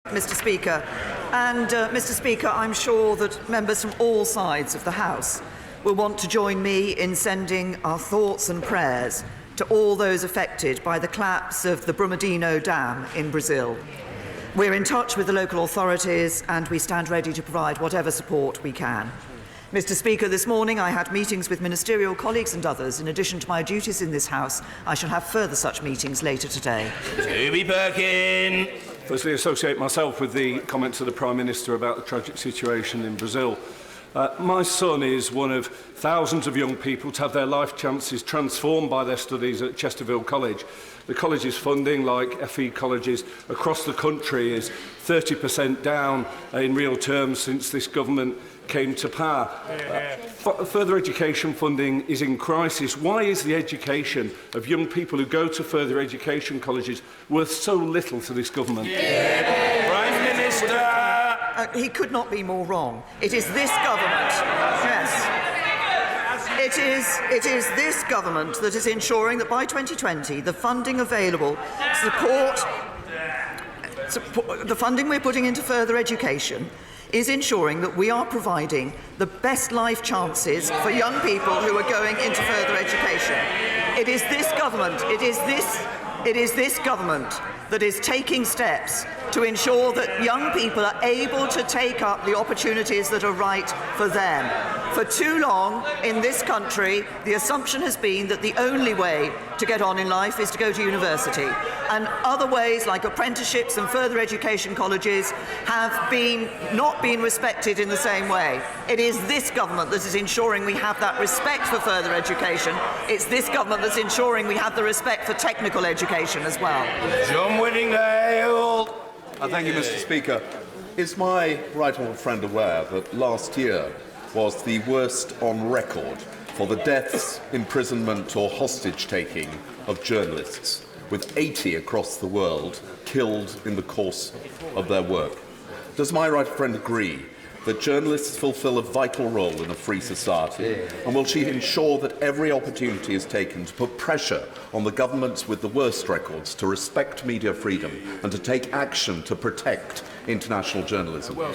Mr. Speaker. And, Mr. Speaker, I'm sure that members from all sides of the House will want to join me in sending our thoughts and prayers to all those affected by the collapse of the Brumadinho Dam in Brazil. We're in touch with the local authorities and we stand ready to provide whatever support we can. Mr. Speaker, this morning I had meetings with ministerial colleagues and others. In addition to my duties in this House, I shall have further such meetings later today. Toby Perkin. Firstly, associate myself with the comments of the Prime Minister about the tragic situation in Brazil. My son is one of thousands of young people to have their life chances transformed by their studies at Chesterfield College. The college's funding, like FE colleges across the country, is 30% down in real terms since this government came to power. Further education funding is in crisis. Why is the education of young people who go to further education colleges worth so little to this government? Prime Minister. He could not be more wrong. It is this government, yes, it is this government that is ensuring that by 2020 the funding available support the funding we're putting into further education is ensuring that we are providing the best life chances for young people who are going into further education. It is this government, it is this government that is taking steps to ensure that young people are able to take up the opportunities that are right for them. For too long in this country, the assumption has been that the only way to get on in life is to go to university. And other ways, like apprenticeships and further education colleges, have not been respected in the same way. It is this government that is ensuring we have that respect for further education. It's this government that's ensuring we have the respect for technical education as well. John Whittingdale. Thank you, Mr. Speaker. Is my right honourable friend aware that last year was the worst on record for the deaths, imprisonment or hostage-taking of journalists, with 80 across the world killed in the course of their work? Does my right friend agree that journalists fulfil a vital role in a free society, and will she ensure that every opportunity is taken to put pressure on the governments with the worst records to respect media freedom and to take action to protect international journalism? Well,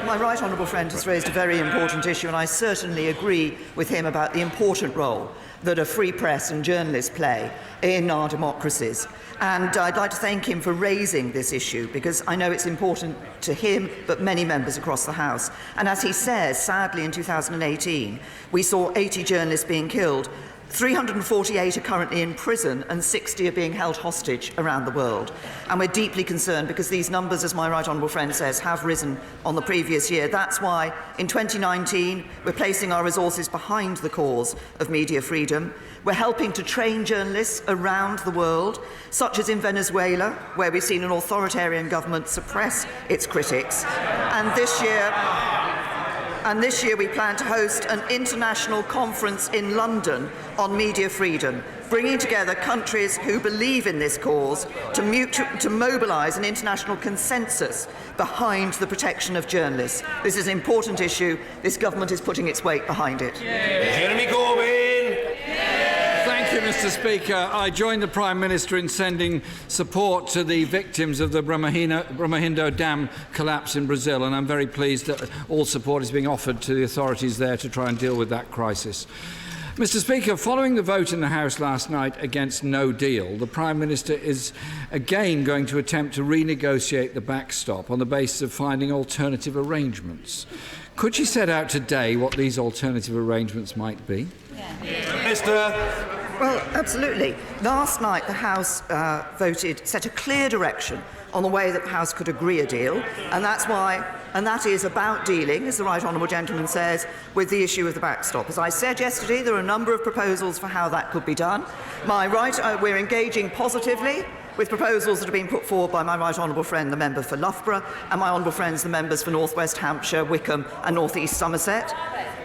my right honourable friend has raised a very important issue, and I certainly agree with him about the important role that a free press and journalists play in our democracies. And I'd like to thank him for raising this issue, because I know it's important to him, but many members across the House. And as he says, sadly in 2018, we saw 80 journalists being killed. 348 are currently in prison and 60 are being held hostage around the world. And we're deeply concerned because these numbers, as my right honourable friend says, have risen on the previous year. That's why in 2019 we're placing our resources behind the cause of media freedom. We're helping to train journalists around the world, such as in Venezuela, where we've seen an authoritarian government suppress its critics. And this year we plan to host an international conference in London on media freedom, bringing together countries who believe in this cause to mobilise an international consensus behind the protection of journalists. This is an important issue. This government is putting its weight behind it. Jeremy Corbyn. Thank you, Mr. Speaker. I join the Prime Minister in sending support to the victims of the Brumadinho Dam collapse in Brazil, and I'm very pleased that all support is being offered to the authorities there to try and deal with that crisis. Mr. Speaker, following the vote in the House last night against no deal, the Prime Minister is again going to attempt to renegotiate the backstop on the basis of finding alternative arrangements. Could she set out today what these alternative arrangements might be? Minister. Well, absolutely. Last night the House set a clear direction on the way that the House could agree a deal, and that is about dealing, as the right honourable gentleman says, with the issue of the backstop. As I said yesterday, there are a number of proposals for how that could be done. We're engaging positively with proposals that have been put forward by my right honourable friend, the member for Loughborough, and my honourable friends, the members for North West Hampshire, Wickham and North East Somerset.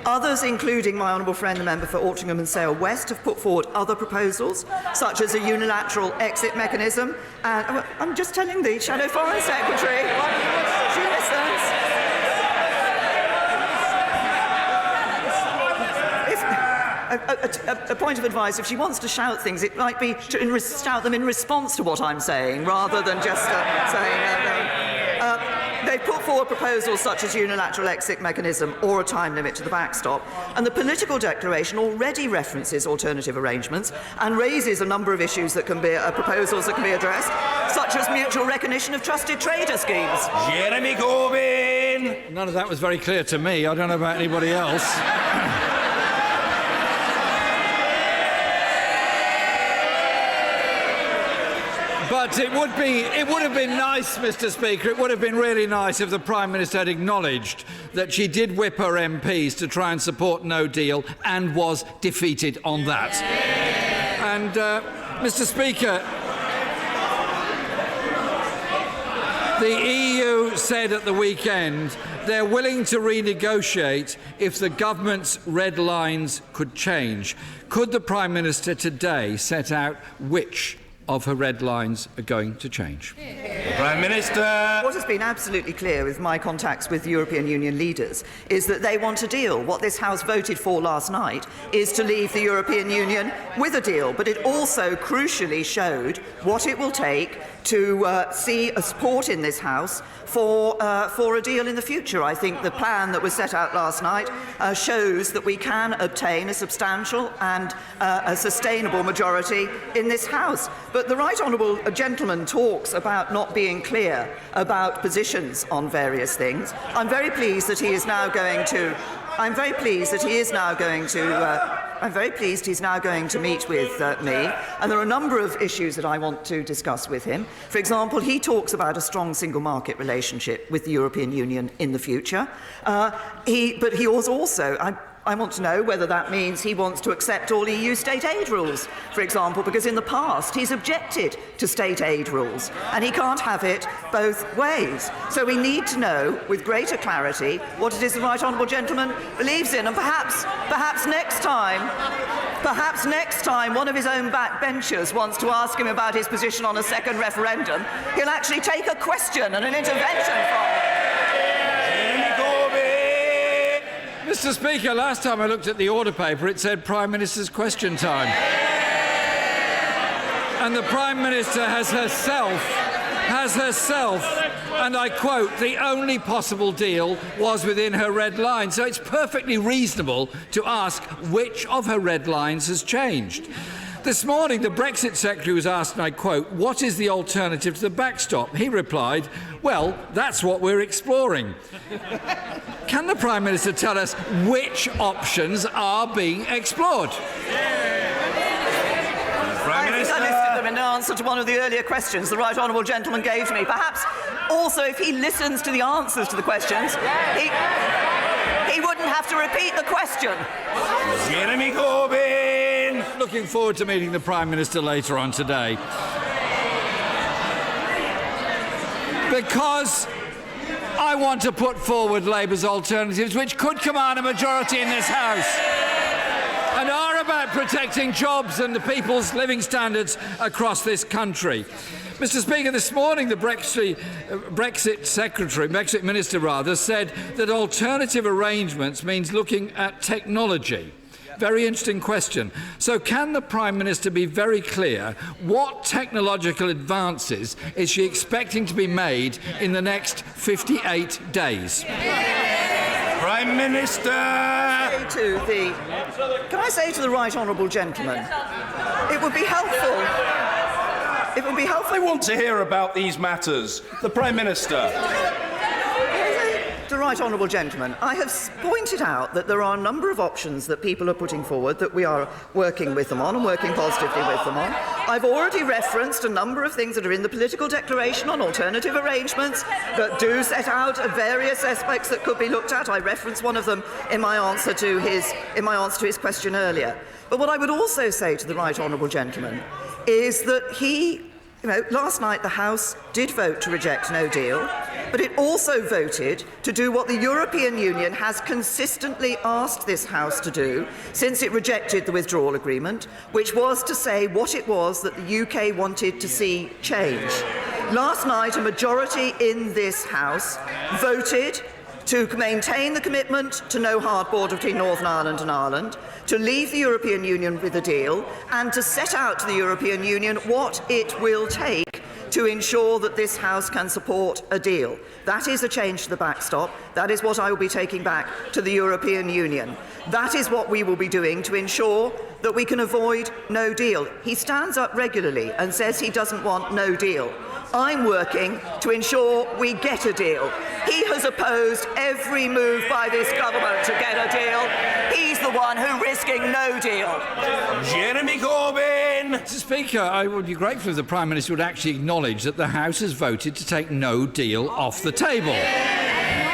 Others, including my honourable friend, the member for Altrincham and Sale West, have put forward other proposals, such as a unilateral exit mechanism. And I'm just telling the Shadow Foreign Secretary, she listens. A point of advice, if she wants to shout things, it might be to shout them in response to what I'm saying, rather than just saying They've put forward proposals such as unilateral exit mechanism or a time limit to the backstop, and the political declaration already references alternative arrangements and raises a number of issues that can be proposals that can be addressed, such as mutual recognition of trusted trader schemes. Jeremy Corbyn. None of that was very clear to me. I don't know about anybody else. But it would have been nice, Mr. Speaker, it would have been really nice if the Prime Minister had acknowledged that she did whip her MPs to try and support no deal and was defeated on that. And, Mr. Speaker, the EU said at the weekend they're willing to renegotiate if the government's red lines could change. Could the Prime Minister today set out which of her red lines are going to change? The Prime Minister. What has been absolutely clear with my contacts with European Union leaders is that they want a deal. What this House voted for last night is to leave the European Union with a deal, but it also crucially showed what it will take to see a support in this House for a deal in the future. I think the plan that was set out last night shows that we can obtain a substantial and a sustainable majority in this House. But the right honourable gentleman talks about not being clear about positions on various things. I'm very pleased that he is now going to. I'm very pleased that he is now going to. I'm very pleased he's now going to meet with me, and there are a number of issues that I want to discuss with him. For example, he talks about a strong single market relationship with the European Union in the future. But he was also. I want to know whether that means he wants to accept all EU state aid rules, for example, because in the past he's objected to state aid rules, and he can't have it both ways. So we need to know with greater clarity what it is the right honourable gentleman believes in, and perhaps next time one of his own backbenchers wants to ask him about his position on a second referendum, he'll actually take a question and an intervention from him. Mr. Speaker, last time I looked at the order paper, it said Prime Minister's question time. And the Prime Minister has herself, and I quote, the only possible deal was within her red line. So it's perfectly reasonable to ask which of her red lines has changed. This morning, the Brexit Secretary was asked, and I quote, what is the alternative to the backstop? He replied, well, that's what we're exploring. Can the Prime Minister tell us which options are being explored? Prime Minister. I listed them in answer to one of the earlier questions the right honourable gentleman gave to me. Perhaps also if he listens to the answers to the questions, he wouldn't have to repeat the question. Jeremy Corbyn. Looking forward to meeting the Prime Minister later on today. Because I want to put forward Labour's alternatives, which could command a majority in this House, and are about protecting jobs and the people's living standards across this country. Mr. Speaker, this morning the Brexit Minister said that alternative arrangements means looking at technology. Very interesting question. So can the Prime Minister be very clear what technological advances is she expecting to be made in the next 58 days? Prime Minister. Can I say to the right honourable gentleman, it would be helpful. I want to hear about these matters. The Prime Minister. The right honourable gentleman, I have pointed out that there are a number of options that people are putting forward that we are working with them on and working positively with them on. I've already referenced a number of things that are in the political declaration on alternative arrangements that do set out various aspects that could be looked at. I referenced one of them in my answer to his question earlier. But what I would also say to the right honourable gentleman is that last night the House did vote to reject no deal, but it also voted to do what the European Union has consistently asked this House to do since it rejected the withdrawal agreement, which was to say what it was that the UK wanted to see change. Last night, a majority in this House voted to maintain the commitment to no hard border between Northern Ireland and Ireland, to leave the European Union with a deal, and to set out to the European Union what it will take to ensure that this House can support a deal. That is a change to the backstop. That is what I will be taking back to the European Union. That is what we will be doing to ensure that we can avoid no deal. He stands up regularly and says he doesn't want no deal. I'm working to ensure we get a deal. He has opposed every move by this government to get a deal. He's the one who's risking no deal. Jeremy Corbyn! Mr. Speaker, I would be grateful if the Prime Minister would actually acknowledge that the House has voted to take no deal off the table.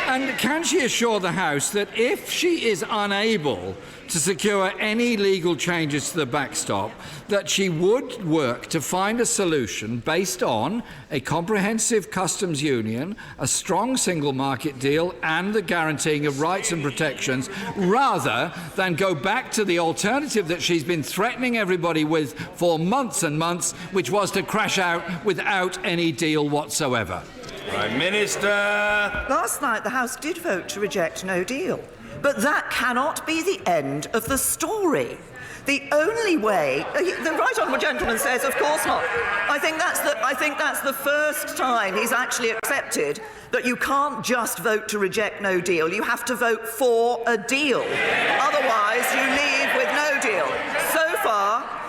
And can she assure the House that if she is unable to secure any legal changes to the backstop, that she would work to find a solution based on a comprehensive customs union, a strong single market deal and the guaranteeing of rights and protections, rather than go back to the alternative that she's been threatening everybody with for months and months, which was to crash out without any deal whatsoever? Prime Minister! Last night the House did vote to reject no deal. But that cannot be the end of the story. The only way, the right honourable gentleman says, of course not. I think that's the first time he's actually accepted that you can't just vote to reject no deal. You have to vote for a deal. Otherwise, you leave with no deal.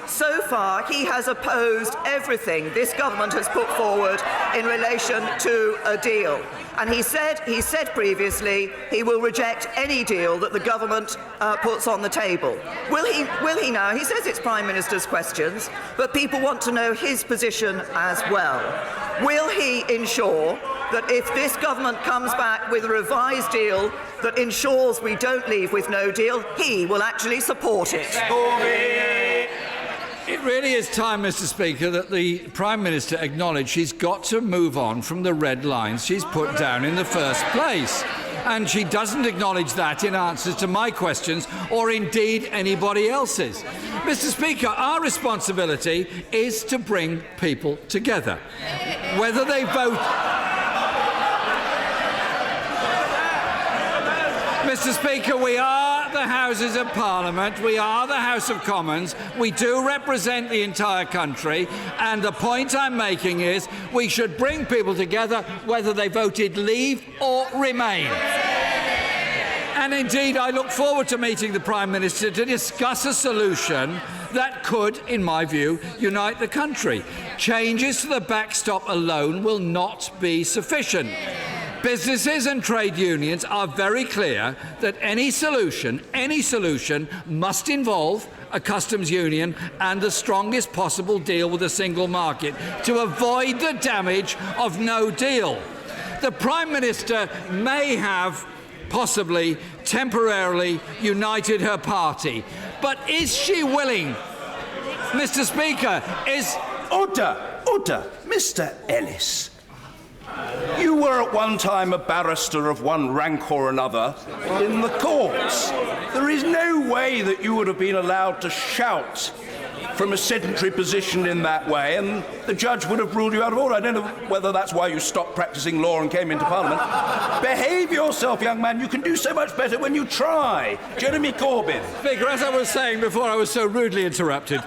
So far, he has opposed everything this government has put forward in relation to a deal. And he said previously he will reject any deal that the government puts on the table. Will he now? He says it's Prime Minister's questions, but people want to know his position as well. Will he ensure that if this government comes back with a revised deal that ensures we don't leave with no deal, he will actually support it? It really is time, Mr. Speaker, that the Prime Minister acknowledge she's got to move on from the red lines she's put down in the first place. And she doesn't acknowledge that in answers to my questions or indeed anybody else's. Mr. Speaker, our responsibility is to bring people together. Whether they vote... Mr. Speaker, we are the Houses of Parliament, we are the House of Commons, we do represent the entire country, and the point I'm making is we should bring people together whether they voted leave or remain. And indeed, I look forward to meeting the Prime Minister to discuss a solution that could, in my view, unite the country. Changes to the backstop alone will not be sufficient. Businesses and trade unions are very clear that any solution must involve a customs union and the strongest possible deal with a single market to avoid the damage of no deal. The Prime Minister may have possibly temporarily united her party, but is she willing, Mr. Speaker, Order! Mr. Ellis. You were at one time a barrister of one rank or another in the courts. There is no way that you would have been allowed to shout from a sedentary position in that way, and the judge would have ruled you out of order. I don't know whether that's why you stopped practising law and came into Parliament. Behave yourself, young man. You can do so much better when you try. Jeremy Corbyn. Speaker, as I was saying before, I was so rudely interrupted.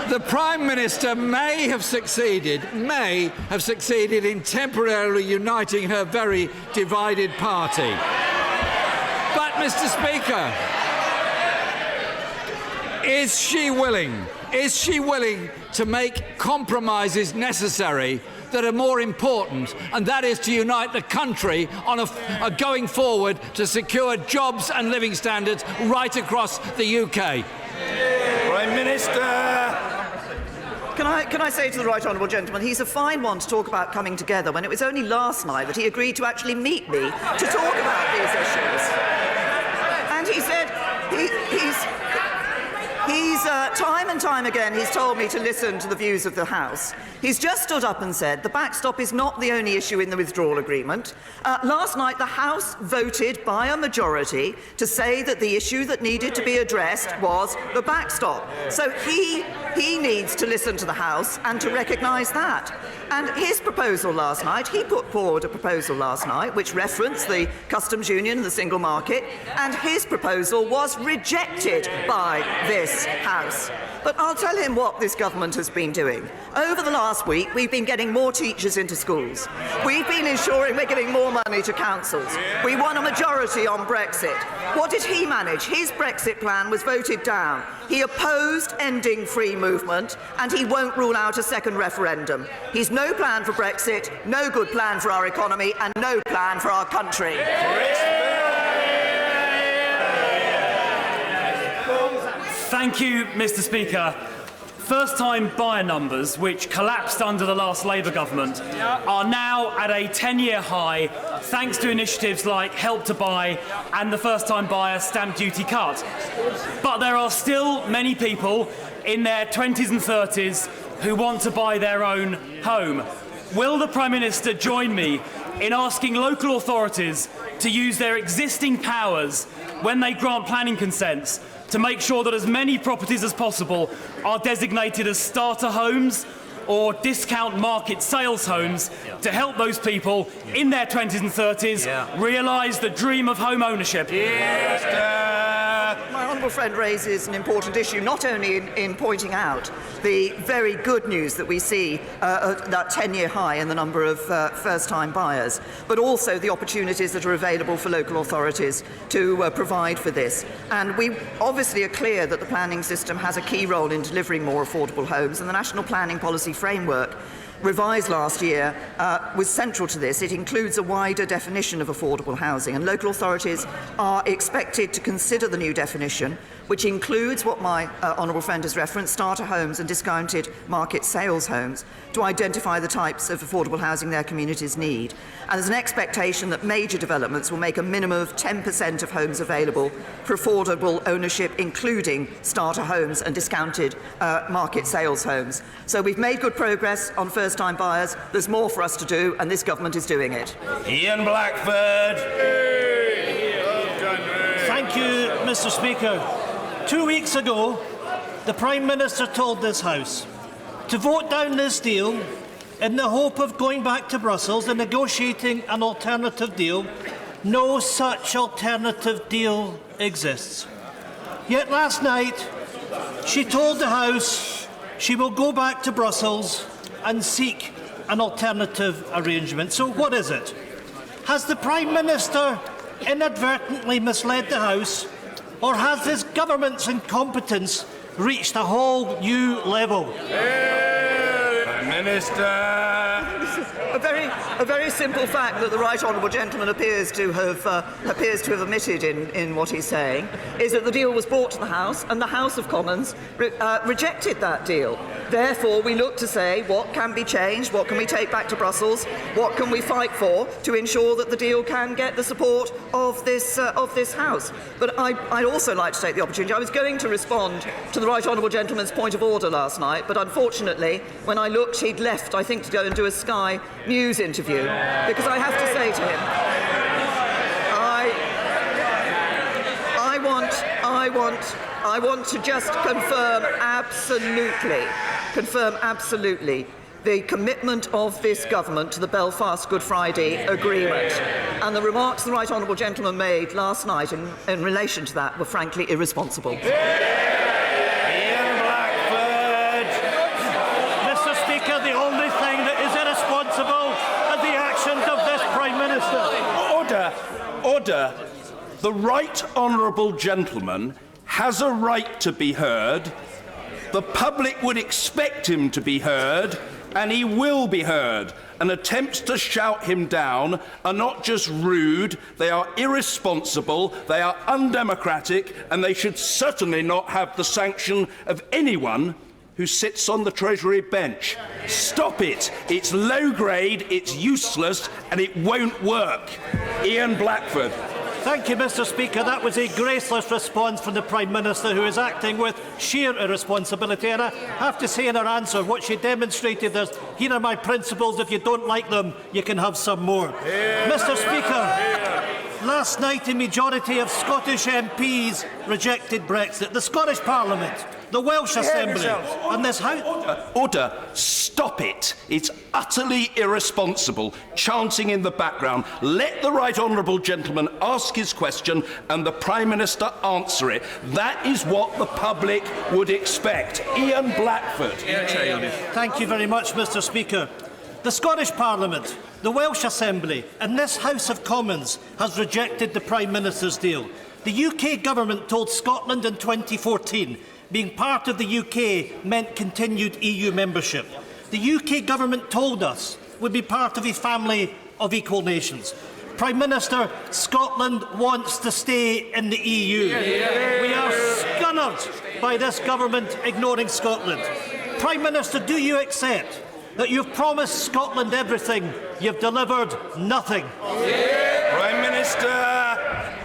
The Prime Minister may have succeeded in temporarily uniting her very divided party. But, Mr. Speaker, is she willing to make compromises necessary that are more important, and that is to unite the country on a going forward to secure jobs and living standards right across the UK? Prime Minister. Can I say to the right honourable gentleman, he's a fine one to talk about coming together when it was only last night that he agreed to actually meet me to talk about these issues. And he said he's time and time again he's told me to listen to the views of the House. He's just stood up and said the backstop is not the only issue in the withdrawal agreement. Last night the House voted by a majority to say that the issue that needed to be addressed was the backstop. So he needs to listen to the House and to recognise that. And his proposal last night, he put forward a proposal last night which referenced the customs union and the single market, and his proposal was rejected by this House. But I'll tell him what this government has been doing. Over the last week, we've been getting more teachers into schools. We've been ensuring we're giving more money to councils. We won a majority on Brexit. What did he manage? His Brexit plan was voted down. He opposed ending free movement, and he won't rule out a second referendum. He's no plan for Brexit, no good plan for our economy, and no plan for our country. Thank you, Mr. Speaker. First-time buyer numbers, which collapsed under the last Labour government, are now at a 10-year high thanks to initiatives like Help to Buy and the first-time buyer stamp duty cut. But there are still many people in their 20s and 30s who want to buy their own home. Will the Prime Minister join me in asking local authorities to use their existing powers when they grant planning consents to make sure that as many properties as possible are designated as starter homes or discount market sales homes to help those people in their 20s and 30s realise the dream of home ownership? My honourable friend raises an important issue, not only in pointing out the very good news that we see that 10-year high in the number of first-time buyers, but also the opportunities that are available for local authorities to provide for this. And we obviously are clear that the planning system has a key role in delivering more affordable homes, and the National Planning Policy Framework, revised last year, was central to this. It includes a wider definition of affordable housing, and local authorities are expected to consider the new definition, which includes what my honourable friend has referenced, starter homes and discounted market sales homes, to identify the types of affordable housing their communities need. And there's an expectation that major developments will make a minimum of 10% of homes available for affordable ownership, including starter homes and discounted market sales homes. So we've made good progress on first-time buyers. There's more for us to do, and this government is doing it. Ian Blackford. Thank you, Mr. Speaker. 2 weeks ago, the Prime Minister told this House to vote down this deal in the hope of going back to Brussels and negotiating an alternative deal. No such alternative deal exists. Yet last night, she told the House she will go back to Brussels and seek an alternative arrangement. So what is it? Has the Prime Minister inadvertently misled the House, or has this government's incompetence reached a whole new level? Prime Minister. A very simple fact that the right honourable gentleman appears to have omitted in what he's saying is that the deal was brought to the House, and the House of Commons rejected that deal. Therefore, we look to say what can be changed, what can we take back to Brussels, what can we fight for to ensure that the deal can get the support of this House. But I'd also like to take the opportunity. I was going to respond to the right honourable gentleman's point of order last night, but unfortunately, when I looked, he'd left, I think, to go and do a Sky News interview, because I have to say to him, I want to just confirm absolutely the commitment of this government to the Belfast Good Friday Agreement. And the remarks the right honourable gentleman made last night in relation to that were frankly irresponsible. Ian Blackford. Mr. Speaker, the only thing that is irresponsible are the actions of this Prime Minister. Order. The right honourable gentleman has a right to be heard. The public would expect him to be heard, and he will be heard. And attempts to shout him down are not just rude, they are irresponsible, they are undemocratic, and they should certainly not have the sanction of anyone who sits on the Treasury bench. Stop it. It's low grade, it's useless, and it won't work. Ian Blackford. Thank you, Mr. Speaker. That was a graceless response from the Prime Minister, who is acting with sheer irresponsibility. And I have to say in her answer, what she demonstrated is, here are my principles. If you don't like them, you can have some more. Mr. Speaker, last night a majority of Scottish MPs rejected Brexit. The Scottish Parliament, the Welsh Assembly, and this House. Order. Stop it. It's utterly irresponsible, chanting in the background. Let the right honourable gentleman ask his question and the Prime Minister answer it. That is what the public would expect. Ian Blackford. Thank you very much, Mr. Speaker. The Scottish Parliament, the Welsh Assembly and this House of Commons has rejected the Prime Minister's deal. The UK Government told Scotland in 2014 being part of the UK meant continued EU membership. The UK Government told us we'd be part of a family of equal nations. Prime Minister, Scotland wants to stay in the EU. We are scunnered by this government ignoring Scotland. Prime Minister, do you accept that you've promised Scotland everything, you've delivered nothing? Prime Minister.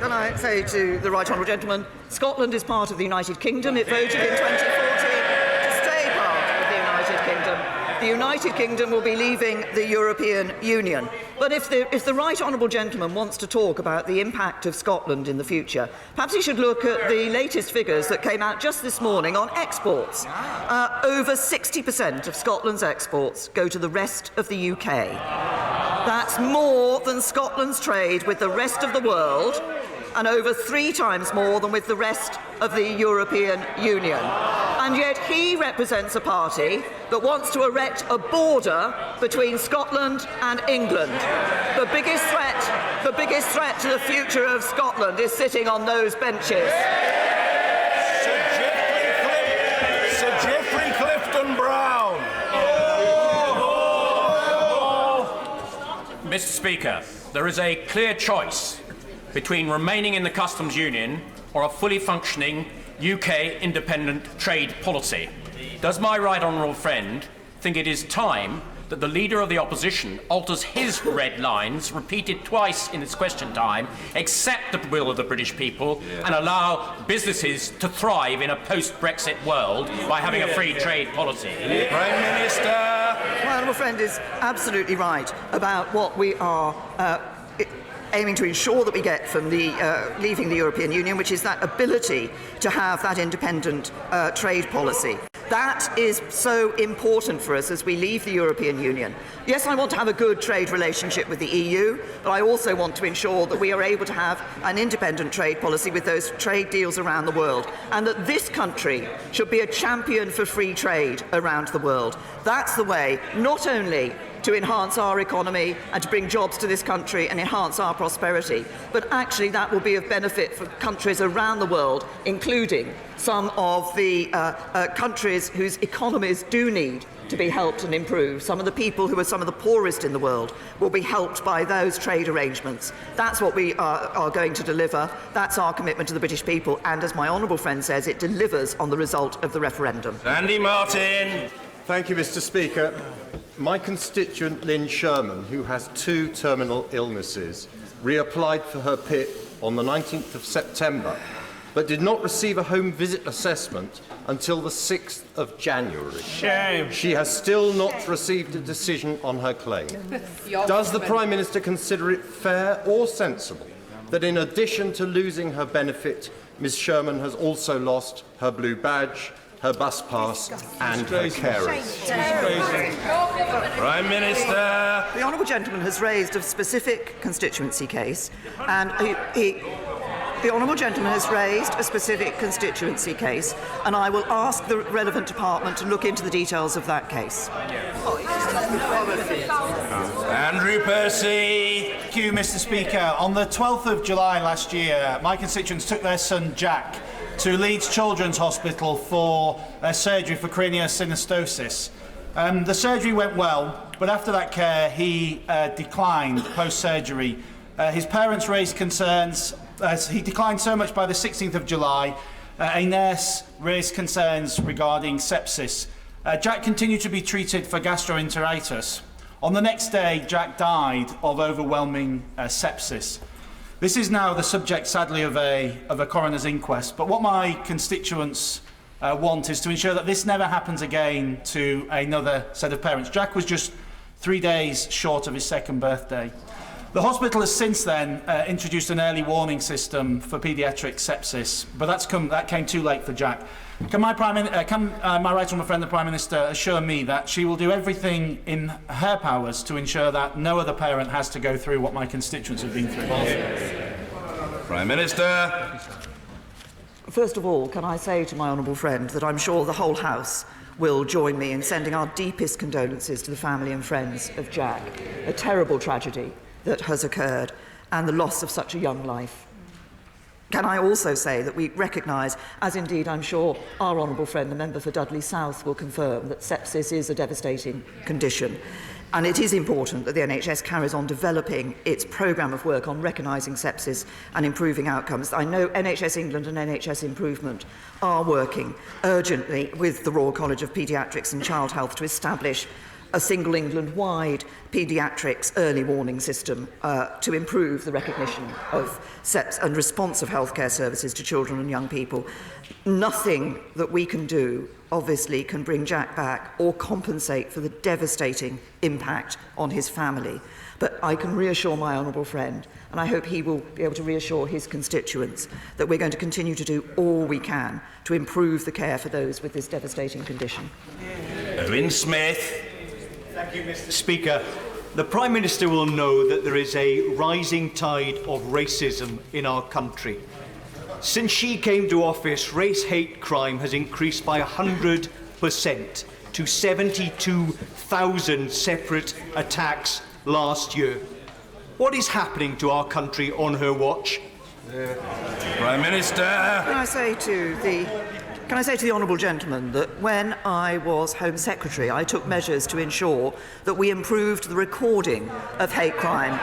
Can I say to the right honourable gentleman, Scotland is part of the United Kingdom. It voted in 2014 to stay part of the United Kingdom. The United Kingdom will be leaving the European Union. But if the right honourable gentleman wants to talk about the impact of Scotland in the future, perhaps he should look at the latest figures that came out just this morning on exports. Over 60% of Scotland's exports go to the rest of the UK. That's more than Scotland's trade with the rest of the world, and over 3 times more than with the rest of the European Union. And yet he represents a party that wants to erect a border between Scotland and England. The biggest threat to the future of Scotland is sitting on those benches. Sir Geoffrey Clifton Brown. Mr. Speaker, there is a clear choice between remaining in the customs union or a fully functioning UK independent trade policy. Does my right honourable friend think it is time that the Leader of the Opposition alters his red lines, repeated twice in its question time, accept the will of the British people and allow businesses to thrive in a post-Brexit world by having a free trade policy? Prime Minister. My honourable friend is absolutely right about what we are aiming to ensure that we get from the leaving the European Union, which is that ability to have that independent trade policy. That is so important for us as we leave the European Union. Yes, I want to have a good trade relationship with the EU, but I also want to ensure that we are able to have an independent trade policy with those trade deals around the world, and that this country should be a champion for free trade around the world. That's the way, not only to enhance our economy and to bring jobs to this country and enhance our prosperity, but actually that will be of benefit for countries around the world, including some of the countries whose economies do need to be helped and improved. Some of the people who are some of the poorest in the world will be helped by those trade arrangements. That's what we are going to deliver. That's our commitment to the British people, and as my honourable friend says, it delivers on the result of the referendum. Andy Martin. Thank you, Mr. Speaker. My constituent Lynn Sherman, who has 2 terminal illnesses, reapplied for her PIP on the 19th of September, but did not receive a home visit assessment until the 6th of January. Shame. She has still not received a decision on her claim. Does the Prime Minister consider it fair or sensible that in addition to losing her benefit, Ms Sherman has also lost her blue badge, her bus pass and her carers? Prime Minister. The honourable gentleman has raised a specific constituency case, and the honourable gentleman has raised a specific constituency case, and I will ask the relevant department to look into the details of that case. Andrew Percy. Thank you, Mr. Speaker. On the 12th of July last year, my constituents took their son Jack to Leeds Children's Hospital for surgery for craniosynostosis. The surgery went well, but after that care, he declined post-surgery. His parents raised concerns. He declined so much by the 16th of July, a nurse raised concerns regarding sepsis. Jack continued to be treated for gastroenteritis. On the next day, Jack died of overwhelming sepsis. This is now the subject, sadly, of a coroner's inquest. But what my constituents want is to ensure that this never happens again to another set of parents. Jack was just 3 days short of his 2nd birthday. The hospital has since then introduced an early warning system for paediatric sepsis, but that came too late for Jack. Can my right honourable friend, the Prime Minister, assure me that she will do everything in her powers to ensure that no other parent has to go through what my constituents have been through? Prime Minister. First of all, can I say to my honourable friend that I'm sure the whole House will join me in sending our deepest condolences to the family and friends of Jack, a terrible tragedy that has occurred, and the loss of such a young life. Can I also say that we recognise, as indeed I'm sure our honourable friend, the member for Dudley South, will confirm, that sepsis is a devastating condition. And it is important that the NHS carries on developing its programme of work on recognising sepsis and improving outcomes. I know NHS England and NHS Improvement are working urgently with the Royal College of Paediatrics and Child Health to establish a single England-wide paediatrics early warning system to improve the recognition of sepsis and response of healthcare services to children and young people. Nothing that we can do, obviously, can bring Jack back or compensate for the devastating impact on his family. But I can reassure my honourable friend, and I hope he will be able to reassure his constituents, that we're going to continue to do all we can to improve the care for those with this devastating condition. Owen Smith. Thank you, Mr. Speaker. The Prime Minister will know that there is a rising tide of racism in our country. Since she came to office, race hate crime has increased by 100% to 72,000 separate attacks last year. What is happening to our country on her watch? Prime Minister. Can I say to the honourable gentleman that when I was Home Secretary, I took measures to ensure that we improved the recording of hate crime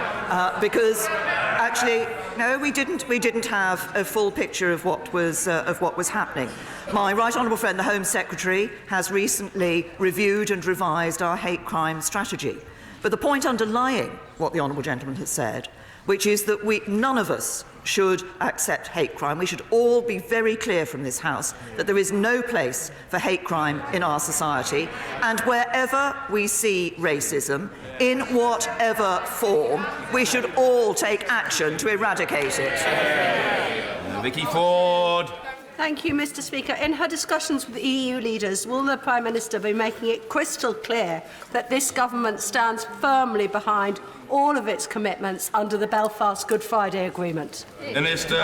because actually, no, we didn't have a full picture of what was happening. My right honourable friend, the Home Secretary, has recently reviewed and revised our hate crime strategy. But the point underlying what the honourable gentleman has said, which is that none of us should accept hate crime. We should all be very clear from this House that there is no place for hate crime in our society, and wherever we see racism, in whatever form, we should all take action to eradicate it. Vicky Ford. Thank you, Mr. Speaker. In her discussions with EU leaders, will the Prime Minister be making it crystal clear that this government stands firmly behind all of its commitments under the Belfast Good Friday Agreement? Minister.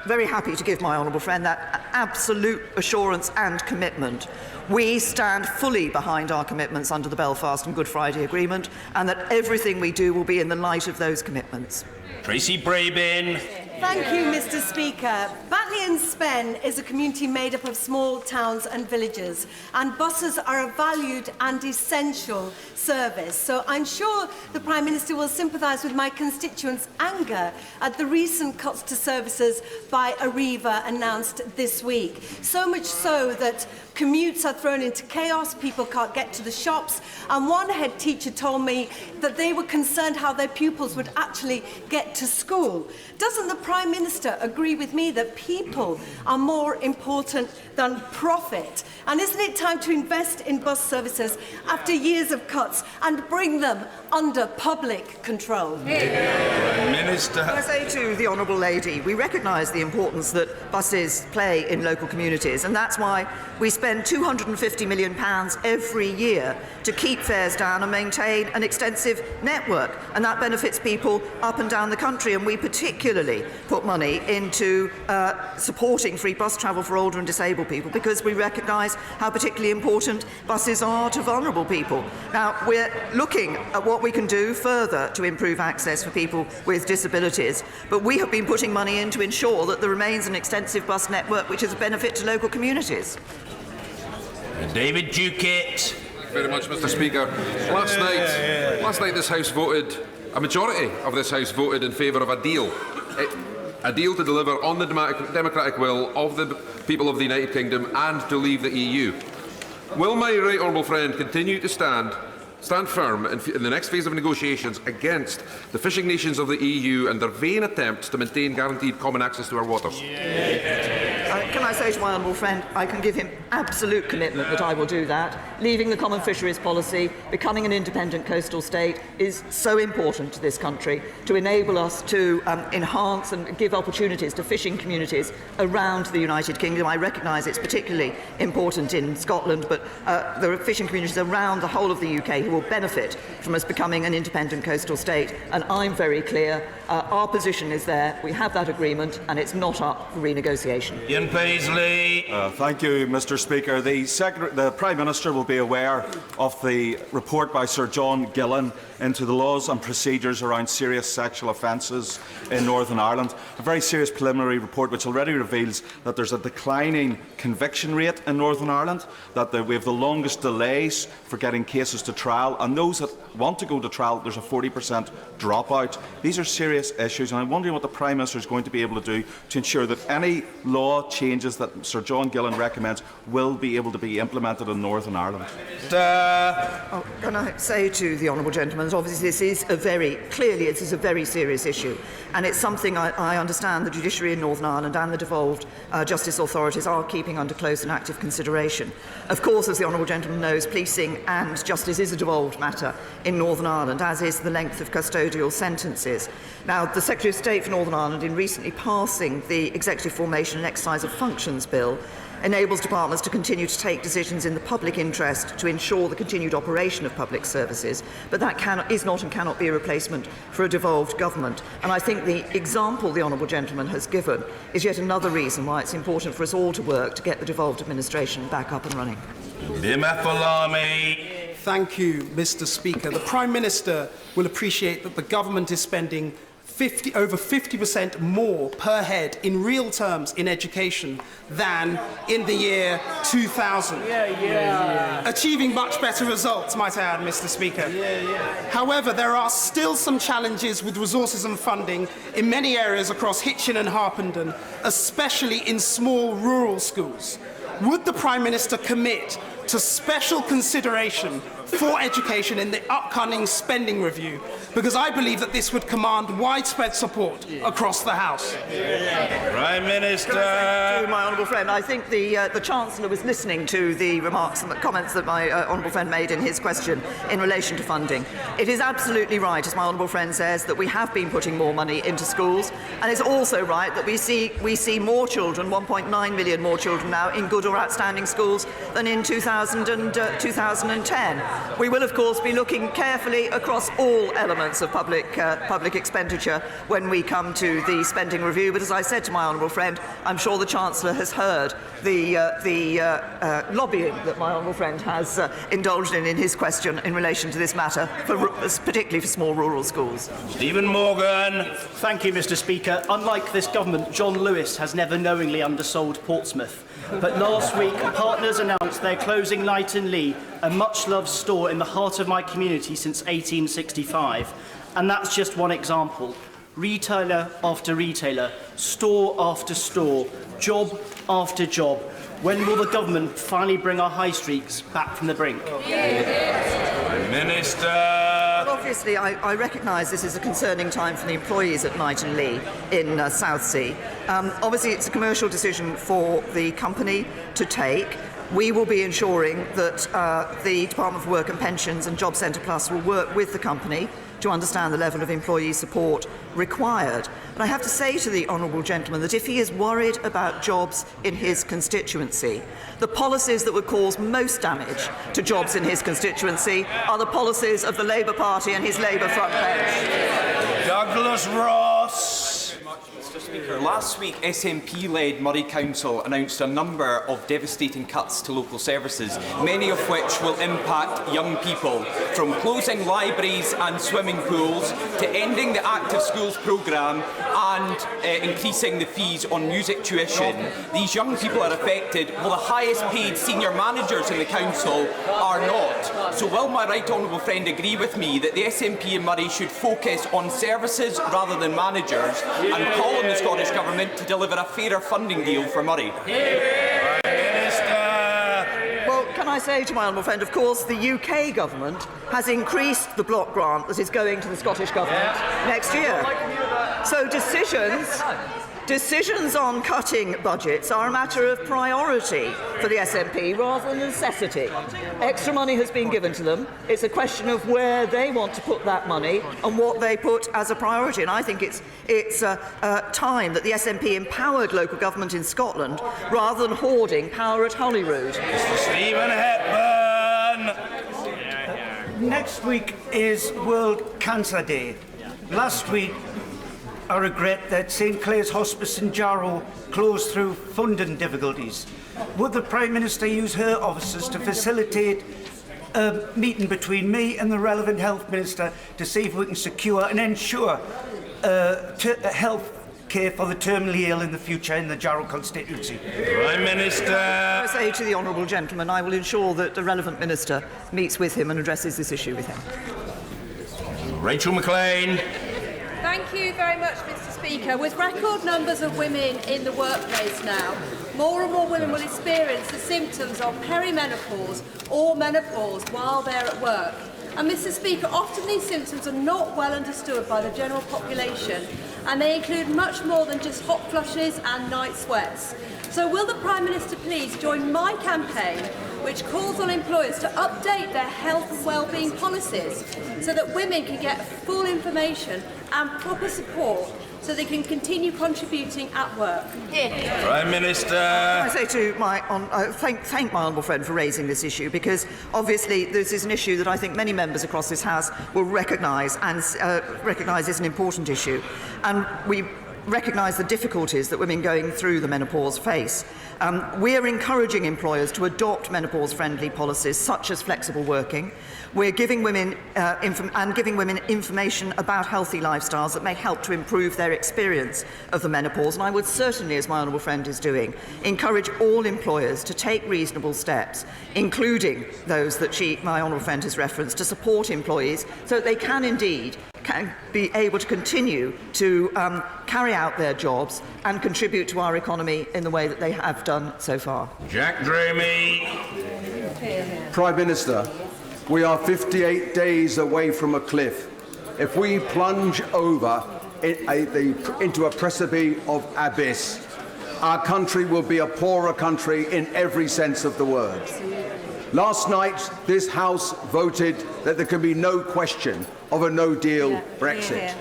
Very happy to give my honourable friend that absolute assurance and commitment. We stand fully behind our commitments under the Belfast and Good Friday Agreement, and that everything we do will be in the light of those commitments. Tracy Brabin. Thank you, Mr. Speaker. Batley and Spen is a community made up of small towns and villages, and buses are a valued and essential service. So I'm sure the Prime Minister will sympathise with my constituents' anger at the recent cuts to services by Arriva announced this week. So much so that commutes are thrown into chaos, people can't get to the shops, and one head teacher told me that they were concerned how their pupils would actually get to school. Doesn't the Prime Minister agree with me that people are more important than profit? And isn't it time to invest in bus services after years of cuts and bring them under public control? Minister. I say to the honourable lady, we recognise the importance that buses play in local communities, and that's why we spend £250 million every year to keep fares down and maintain an extensive network, and that benefits people up and down the country. And we particularly put money into supporting free bus travel for older and disabled people, because we recognise how particularly important buses are to vulnerable people. Now, we're looking at what we can do further to improve access for people with disabilities, but we have been putting money in to ensure that there remains an extensive bus network which is a benefit to local communities. David Duquette. Thank you very much, Mr. Speaker. Last night this House voted, a majority of this House voted in favour of a deal. A deal to deliver on the democratic will of the people of the United Kingdom and to leave the EU. Will my right honourable friend continue to stand firm in the next phase of negotiations against the fishing nations of the EU and their vain attempts to maintain guaranteed common access to our waters? Can I say to my honourable friend, I can give him absolute commitment that I will do that. Leaving the common fisheries policy, becoming an independent coastal state is so important to this country to enable us to enhance and give opportunities to fishing communities around the United Kingdom. I recognise it's particularly important in Scotland, but there are fishing communities around the whole of the UK who will benefit from us becoming an independent coastal state. And I'm very clear, our position is there, we have that agreement, and it's not up for renegotiation. Ian Paisley. Thank you, Mr. Speaker. The Prime Minister will be aware of the report by Sir John Gillan into the laws and procedures around serious sexual offences in Northern Ireland. A very serious preliminary report which already reveals that there's a declining conviction rate in Northern Ireland, that we have the longest delays for getting cases to trial, and those that want to go to trial, there's a 40% dropout. These are serious issues, and I'm wondering what the Prime Minister is going to be able to do to ensure that any law changes that Sir John Gillan recommends will be able to be implemented in Northern Ireland. Can I say to the honourable gentleman that obviously this is a very serious issue, and it's something I understand the judiciary in Northern Ireland and the devolved justice authorities are keeping under close and active consideration. Of course, as the honourable gentleman knows, policing and justice is a devolved matter in Northern Ireland, as is the length of custodial sentences. Now, the Secretary of State for Northern Ireland, in recently passing the Executive Formation and Exercise of Functions Bill, enables departments to continue to take decisions in the public interest to ensure the continued operation of public services, but that is not and cannot be a replacement for a devolved government. And I think the example the honourable gentleman has given is yet another reason why it's important for us all to work to get the devolved administration back up and running. Thank you, Mr. Speaker. The Prime Minister will appreciate that the government is spending over 50% more per head in real terms in education than in the year 2000. Achieving much better results, might I add, Mr. Speaker. However, there are still some challenges with resources and funding in many areas across Hitchin and Harpenden, especially in small rural schools. Would the Prime Minister commit to special consideration for education in the upcoming spending review? Because I believe that this would command widespread support across the House. Prime Minister. To my honourable friend, I think the Chancellor was listening to the remarks and the comments that my honourable friend made in his question in relation to funding. It is absolutely right, as my honourable friend says, that we have been putting more money into schools, and it's also right that we see more children, 1.9 million more children now, in good or outstanding schools than in 2010. We will, of course, be looking carefully across all elements of public expenditure when we come to the spending review. But as I said to my honourable friend, I'm sure the Chancellor has heard the lobbying that my honourable friend has indulged in his question in relation to this matter, particularly for small rural schools. Stephen Morgan. Thank you, Mr. Speaker. Unlike this government, John Lewis has never knowingly undersold Portsmouth. But last week, partners announced they're closing Knighton Lee, a much-loved store in the heart of my community since 1865. And that's just one example. Retailer after retailer, store after store, job after job. When will the government finally bring our high streets back from the brink? Minister. Well, obviously, I recognise this is a concerning time for the employees at Knighton Lee in Southsea. Obviously, it's a commercial decision for the company to take. We will be ensuring that the Department for Work and Pensions and Job Centre Plus will work with the company to understand the level of employee support required. But I have to say to the honourable gentleman that if he is worried about jobs in his constituency, the policies that would cause most damage to jobs in his constituency are the policies of the Labour Party and his Labour front bench. Douglas Ross. Mr. Speaker, last week SNP-led Moray Council announced a number of devastating cuts to local services, many of which will impact young people, from closing libraries and swimming pools to ending the Active Schools programme and increasing the fees on music tuition. These young people are affected, while the highest paid senior managers in the council are not. So will my right honourable friend agree with me that the SNP in Moray should focus on services rather than managers and call on the Scottish Government to deliver a fairer funding deal for Moray? Well, can I say to my honourable friend, of course, the UK Government has increased the block grant that is going to the Scottish Government next year. So decisions decisions on cutting budgets are a matter of priority for the SNP rather than necessity. Extra money has been given to them. It's a question of where they want to put that money and what they put as a priority. And I think it's time that the SNP empowered local government in Scotland rather than hoarding power at Holyrood. Mr. Stephen Hepburn. Next week is World Cancer Day. Last week, I regret that St Clair's Hospice in Jarrow closed through funding difficulties. Would the Prime Minister use her officers to facilitate a meeting between me and the relevant Health Minister to see if we can secure and ensure health care for the terminally ill in the future in the Jarrow constituency? Prime Minister. I say to the honourable gentleman, I will ensure that the relevant minister meets with him and addresses this issue with him. Rachel McLean. Thank you very much, Mr. Speaker. With record numbers of women in the workplace now, more and more women will experience the symptoms of perimenopause or menopause while they're at work. And, Mr. Speaker, often these symptoms are not well understood by the general population, and they include much more than just hot flushes and night sweats. So will the Prime Minister please join my campaign, which calls on employers to update their health and wellbeing policies so that women can get full information and proper support so they can continue contributing at work? Prime Minister. I say to thank my honourable friend for raising this issue, because obviously this is an issue that I think many members across this House will recognise and recognise as an important issue. And we recognise the difficulties that women going through the menopause face. We are encouraging employers to adopt menopause-friendly policies such as flexible working. We're giving women information about healthy lifestyles that may help to improve their experience of the menopause. And I would certainly, as my honourable friend is doing, encourage all employers to take reasonable steps, including those that my honourable friend has referenced, to support employees so that they can indeed be able to continue to carry out their jobs and contribute to our economy in the way that they have done so far. Jack Dramey. Prime Minister, we are 58 days away from a cliff. If we plunge over into a precipice of abyss, our country will be a poorer country in every sense of the word. Last night, this House voted that there can be no question of a no-deal Brexit.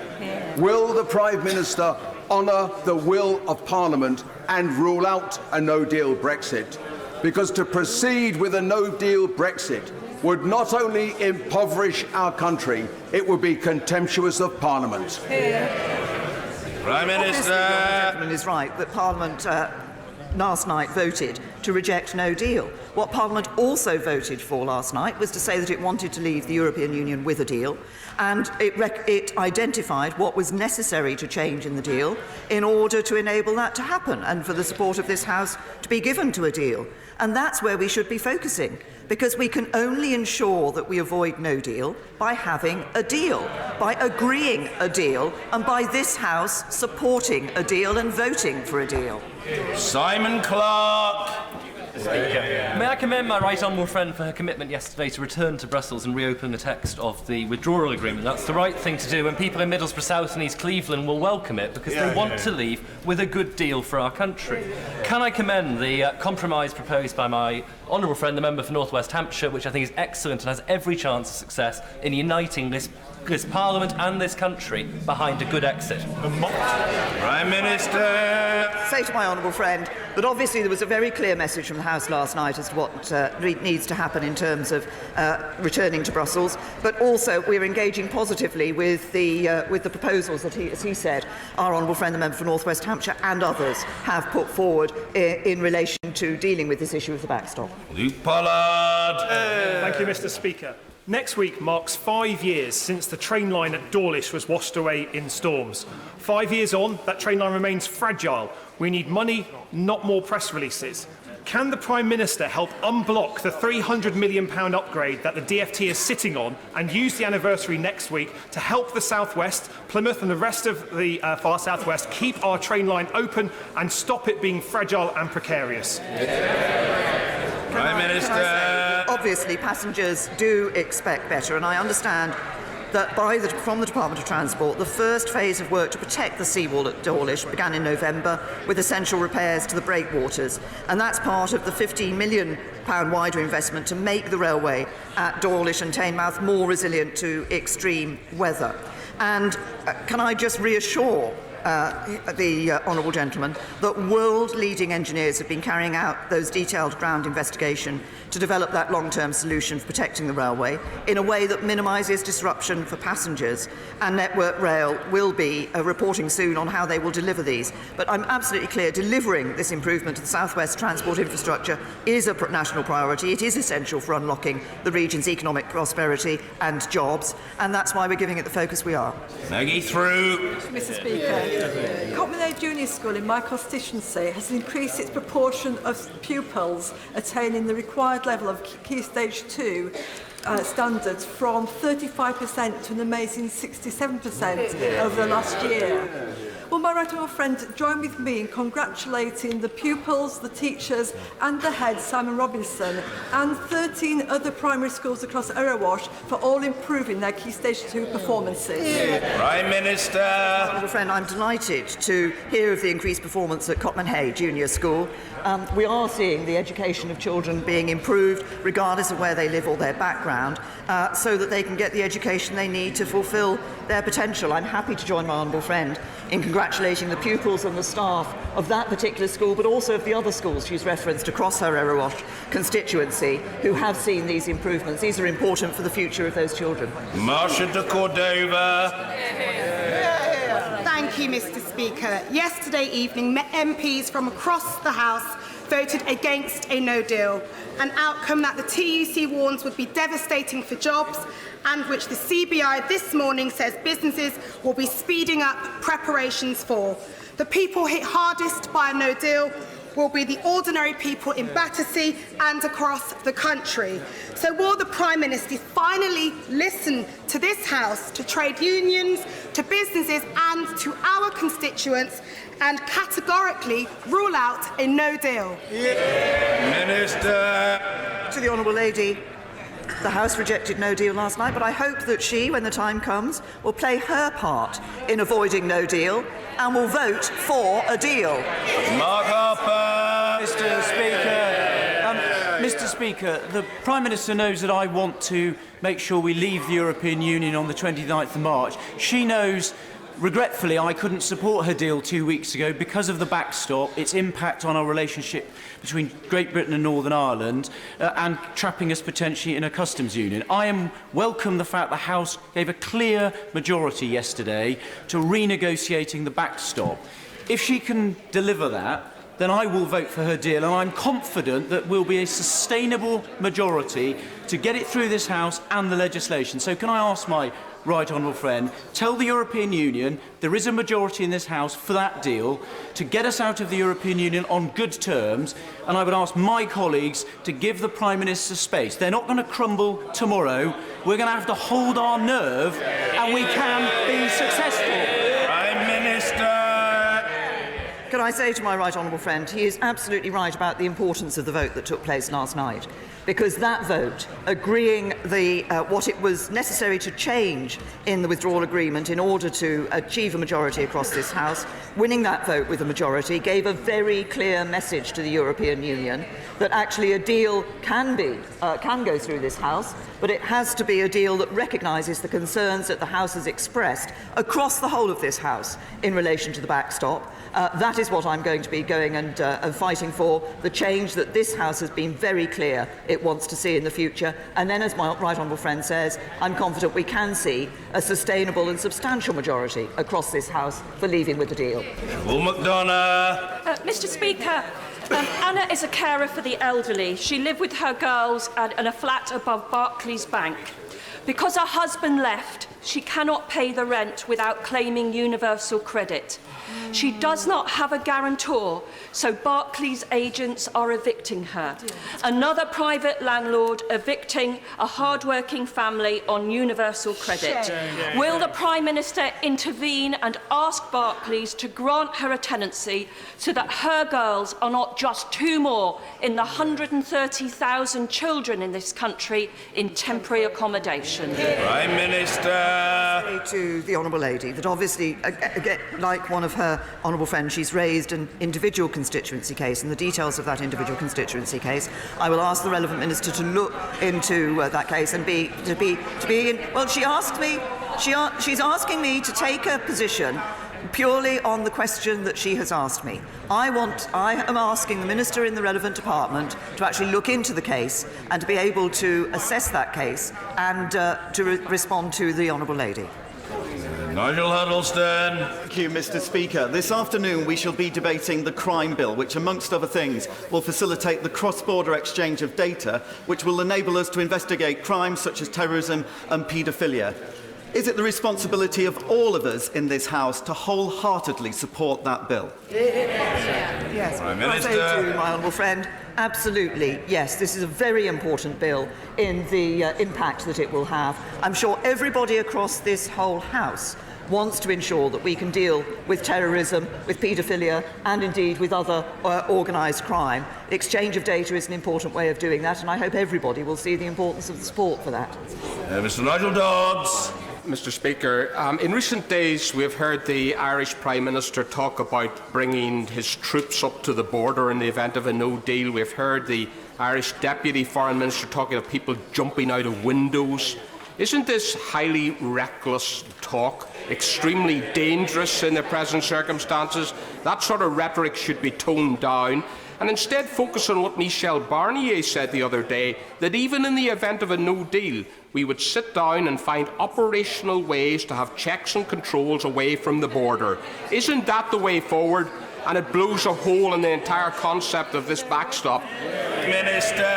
Will the Prime Minister honour the will of Parliament and rule out a no-deal Brexit? Because to proceed with a no-deal Brexit would not only impoverish our country, it would be contemptuous of Parliament. Prime Minister. The gentleman is right that Parliament last night voted to reject no deal. What Parliament also voted for last night was to say that it wanted to leave the European Union with a deal, and it identified what was necessary to change in the deal in order to enable that to happen and for the support of this House to be given to a deal. And that's where we should be focusing, because we can only ensure that we avoid no deal by having a deal, by agreeing a deal, and by this House supporting a deal and voting for a deal. Simon Clark. Speaker. May I commend my right honourable friend for her commitment yesterday to return to Brussels and reopen the text of the withdrawal agreement. That's the right thing to do, and people in Middlesbrough South and East Cleveland will welcome it because they want to leave with a good deal for our country. Can I commend the compromise proposed by my honourable friend, the member for North West Hampshire, which I think is excellent and has every chance of success in uniting this Parliament and this country behind a good exit. Prime Minister. Say to my honourable friend that obviously there was a very clear message from the House last night as to what needs to happen in terms of returning to Brussels, but also we're engaging positively with the proposals that, as he said, our honourable friend, the member for North West Hampshire, and others have put forward in relation to dealing with this issue of the backstop. Luke Pollard. Thank you, Mr. Speaker. Next week marks 5 years since the train line at Dawlish was washed away in storms. 5 years on, that train line remains fragile. We need money, not more press releases. Can the Prime Minister help unblock the £300 million upgrade that the DfT is sitting on and use the anniversary next week to help the South West, Plymouth and the rest of the far South West keep our train line open and stop it being fragile and precarious? Prime Minister. Obviously, passengers do expect better, and I understand that from the Department of Transport, the first phase of work to protect the seawall at Dawlish began in November with essential repairs to the breakwaters, and that's part of the £15 million wider investment to make the railway at Dawlish and Teignmouth more resilient to extreme weather. And can I just reassure the honourable gentleman that world-leading engineers have been carrying out those detailed ground investigation to develop that long-term solution for protecting the railway in a way that minimises disruption for passengers, and Network Rail will be reporting soon on how they will deliver these. But I'm absolutely clear, delivering this improvement to the South West transport infrastructure is a national priority. It is essential for unlocking the region's economic prosperity and jobs, and that's why we're giving it the focus we are. Maggie through. Mr. Speaker, Cotman Junior School in my constituency has increased its proportion of pupils attaining the required level of Key Stage 2 standards from 35% to an amazing 67% over the last year. Will my right honourable friend join with me in congratulating the pupils, the teachers and the head, Simon Robinson, and 13 other primary schools across Erewash for all improving their Key Stage 2 performances? Prime Minister. Honourable friend, I'm delighted to hear of the increased performance at Cotman Hay Junior School. We are seeing the education of children being improved regardless of where they live or their background, so that they can get the education they need to fulfil their potential. I'm happy to join my honourable friend in congratulating the pupils and the staff of that particular school, but also of the other schools she's referenced across her Erewash constituency who have seen these improvements. These are important for the future of those children. Marcia de Cordova. Thank you, Mr. Speaker. Yesterday evening, MPs from across the House voted against a no deal, an outcome that the TUC warns would be devastating for jobs and which the CBI this morning says businesses will be speeding up preparations for. The people hit hardest by a no deal will be the ordinary people in Battersea and across the country. So will the Prime Minister finally listen to this House, to trade unions, to businesses and to our constituents, and categorically rule out a no deal? Minister. To the honourable lady, the House rejected no deal last night, but I hope that she, when the time comes, will play her part in avoiding no deal and will vote for a deal. Mark Harper. Mr. Speaker, the Prime Minister knows that I want to make sure we leave the European Union on the 29th of March. She knows, regretfully, I couldn't support her deal 2 weeks ago because of the backstop, its impact on our relationship between Great Britain and Northern Ireland, and trapping us potentially in a customs union. I welcome the fact the House gave a clear majority yesterday to renegotiating the backstop. If she can deliver that, then I will vote for her deal, and I'm confident that will be a sustainable majority to get it through this House and the legislation. So can I ask my right honourable friend, tell the European Union there is a majority in this House for that deal to get us out of the European Union on good terms, and I would ask my colleagues to give the Prime Minister space. They're not going to crumble tomorrow. We're going to have to hold our nerve, and we can be successful. Prime Minister. Can I say to my right honourable friend, he is absolutely right about the importance of the vote that took place last night, because that vote, agreeing what it was necessary to change in the withdrawal agreement in order to achieve a majority across this House, winning that vote with a majority gave a very clear message to the European Union that actually a deal can go through this House, but it has to be a deal that recognises the concerns that the House has expressed across the whole of this House in relation to the backstop. That is what I'm going to be going and fighting for, the change that this House has been very clear it wants to see in the future. And then, as my right honourable friend says, I'm confident we can see a sustainable and substantial majority across this House for leaving with the deal. Will McDonough. Mr. Speaker, Anna is a carer for the elderly. She lived with her girls in a flat above Barclays Bank. Because her husband left, she cannot pay the rent without claiming universal credit. She does not have a guarantor, so Barclays agents are evicting her. Another private landlord evicting a hard-working family on universal credit. Will the Prime Minister intervene and ask Barclays to grant her a tenancy so that her girls are not just two more in the 130,000 children in this country in temporary accommodation? Prime Minister. To the Honourable Lady that obviously, again, like one of her honourable friends, she's raised an individual constituency case, and the details of that individual constituency case, I will ask the relevant minister to look into that case and be in. Well, she's asking me to take a position purely on the question that she has asked me. I am asking the Minister in the relevant department to actually look into the case and to be able to assess that case and to respond to the Honourable Lady. Nigel Huddleston. Thank you, Mr. Speaker. This afternoon we shall be debating the Crime Bill, which, amongst other things, will facilitate the cross-border exchange of data, which will enable us to investigate crimes such as terrorism and paedophilia. Is it the responsibility of all of us in this House to wholeheartedly support that bill? Yes. Prime Minister. I say to my honourable friend, absolutely, yes. This is a very important bill in the impact that it will have. I'm sure everybody across this whole House wants to ensure that we can deal with terrorism, with paedophilia, and indeed with other organised crime. Exchange of data is an important way of doing that, and I hope everybody will see the importance of the support for that. Mr. Nigel Dodds. Mr. Speaker, in recent days we've heard the Irish Prime Minister talk about bringing his troops up to the border in the event of a no deal. We've heard the Irish Deputy Foreign Minister talking of people jumping out of windows. Isn't this highly reckless talk, extremely dangerous in the present circumstances? That sort of rhetoric should be toned down, and instead focus on what Michel Barnier said the other day, that even in the event of a no deal, we would sit down and find operational ways to have checks and controls away from the border. Isn't that the way forward? And it blows a hole in the entire concept of this backstop. Minister.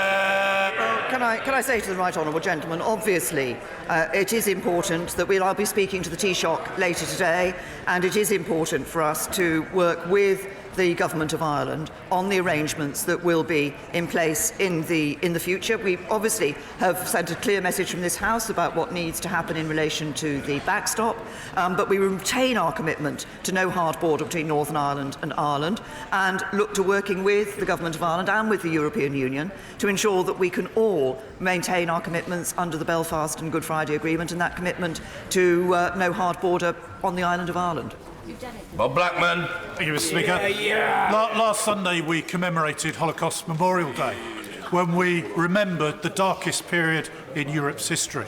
Can I say to the right honourable gentleman, obviously it is important that I'll be speaking to the Taoiseach later today, and it is important for us to work with the Government of Ireland on the arrangements that will be in place in the future. We obviously have sent a clear message from this House about what needs to happen in relation to the backstop, but we retain our commitment to no hard border between Northern Ireland and Ireland, and look to working with the Government of Ireland and with the European Union to ensure that we can all maintain our commitments under the Belfast and Good Friday Agreement, and that commitment to no hard border on the island of Ireland. Bob Blackman. Thank you, Mr. Speaker. Last Sunday we commemorated Holocaust Memorial Day, when we remembered the darkest period in Europe's history.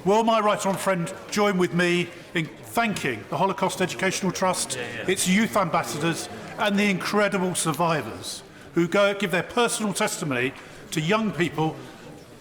Will my right honourable friend join with me in thanking the Holocaust Educational Trust, its youth ambassadors, and the incredible survivors who give their personal testimony to young people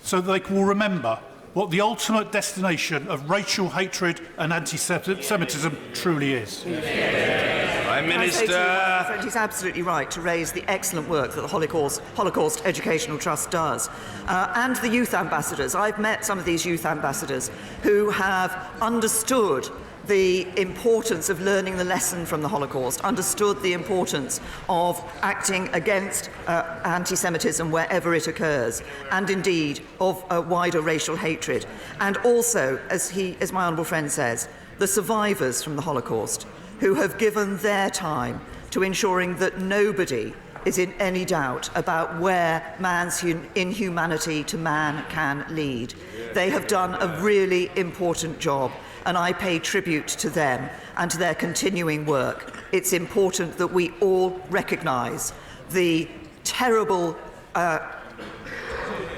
so that they will remember what the ultimate destination of racial hatred and anti-Semitism truly is. Prime Minister. He's absolutely right to raise the excellent work that the Holocaust Educational Trust does. And the youth ambassadors. I've met some of these youth ambassadors who have understood the importance of learning the lesson from the Holocaust, understood the importance of acting against anti-Semitism wherever it occurs, and indeed of wider racial hatred. And also, as my honourable friend says, the survivors from the Holocaust, who have given their time to ensuring that nobody is in any doubt about where man's inhumanity to man can lead. They have done a really important job, and I pay tribute to them and to their continuing work. It's important that we all recognise the terrible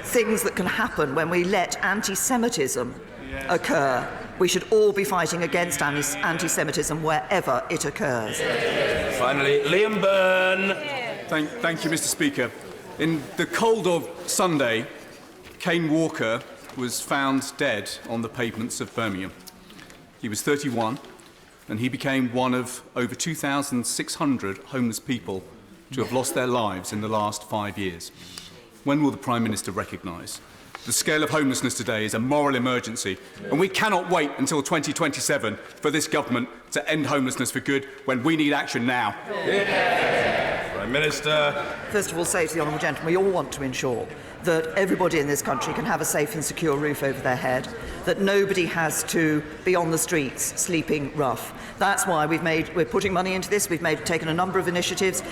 things that can happen when we let anti-Semitism occur. We should all be fighting against anti-Semitism wherever it occurs. Finally, Liam Byrne. Thank you, Mr. Speaker. In the cold of Sunday, Kane Walker was found dead on the pavements of Birmingham. He was 31, and he became one of over 2,600 homeless people to have lost their lives in the last 5 years. When will the Prime Minister recognise The scale of homelessness today is a moral emergency, and we cannot wait until 2027 for this government to end homelessness for good when we need action now. Prime Minister. First of all, say to the honourable gentleman, we all want to ensure that everybody in this country can have a safe and secure roof over their head, that nobody has to be on the streets sleeping rough. That's why we're putting money into this. We've taken a number of initiatives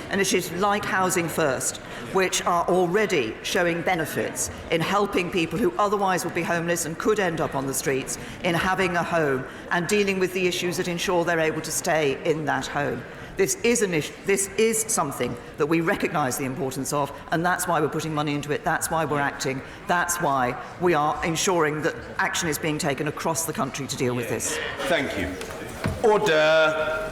like Housing First, which are already showing benefits in helping people who otherwise would be homeless and could end up on the streets in having a home and dealing with the issues that ensure they're able to stay in that home. This is something that we recognise the importance of, and that's why we're putting money into it. That's why we're acting. That's why we are ensuring that action is being taken across the country to deal with this. Thank you. Order.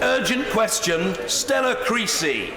Urgent question, Stella Creasy.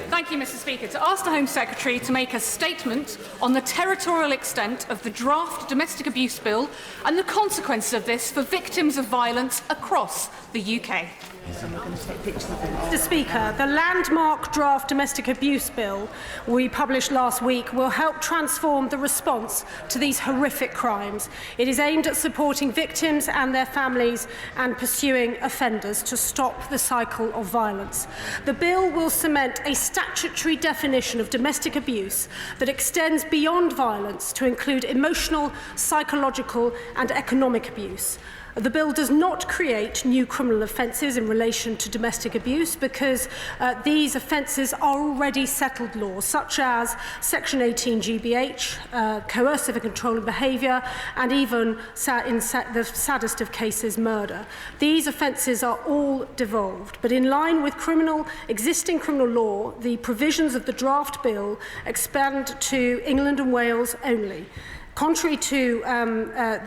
Thank you, Mr. Speaker. To ask the Home Secretary to make a statement on the territorial extent of the draft domestic abuse bill and the consequences of this for victims of violence across the UK. Mr. Speaker, the landmark draft domestic abuse bill we published last week will help transform the response to these horrific crimes. It is aimed at supporting victims and their families and pursuing offenders to stop the cycle of violence. The bill will cement a statutory definition of domestic abuse that extends beyond violence to include emotional, psychological and economic abuse. The bill does not create new criminal offences in relation to domestic abuse because these offences are already settled laws, such as Section 18 GBH, coercive and controlling behaviour, and even, in the saddest of cases, murder. These offences are all devolved, but in line with existing criminal law, the provisions of the draft bill expand to England and Wales only. Contrary to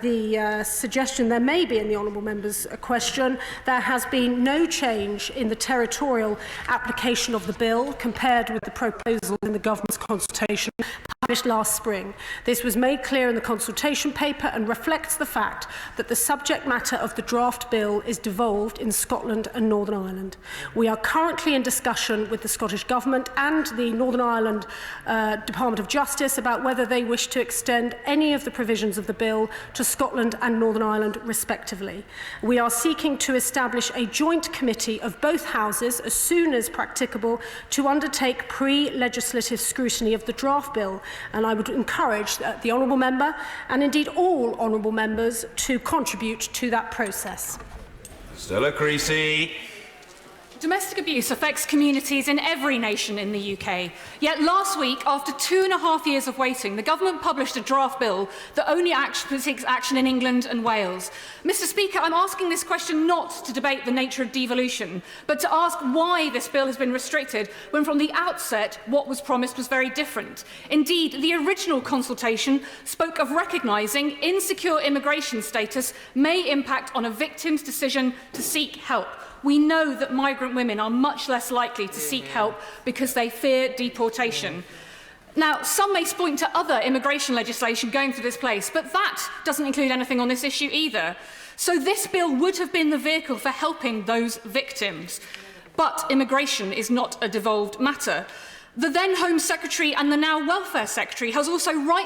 the suggestion there may be in the honourable member's question, there has been no change in the territorial application of the bill compared with the proposal in the government's consultation published last spring. This was made clear in the consultation paper and reflects the fact that the subject matter of the draft bill is devolved in Scotland and Northern Ireland. We are currently in discussion with the Scottish Government and the Northern Ireland Department of Justice about whether they wish to extend any of the provisions of the bill to Scotland and Northern Ireland respectively. We are seeking to establish a joint committee of both houses as soon as practicable to undertake pre-legislative scrutiny of the draft bill, and I would encourage the honourable member and indeed all honourable members to contribute to that process. Stella Creasy. Domestic abuse affects communities in every nation in the UK. Yet last week, after 2.5 years of waiting, the government published a draft bill that only takes action in England and Wales. Mr. Speaker, I'm asking this question not to debate the nature of devolution, but to ask why this bill has been restricted when from the outset what was promised was very different. Indeed, the original consultation spoke of recognising insecure immigration status may impact on a victim's decision to seek help. We know that migrant women are much less likely to seek help because they fear deportation. Now, some may point to other immigration legislation going through this place, but that doesn't include anything on this issue either. So this bill would have been the vehicle for helping those victims. But immigration is not a devolved matter. The then Home Secretary and the now Welfare Secretary has also rightly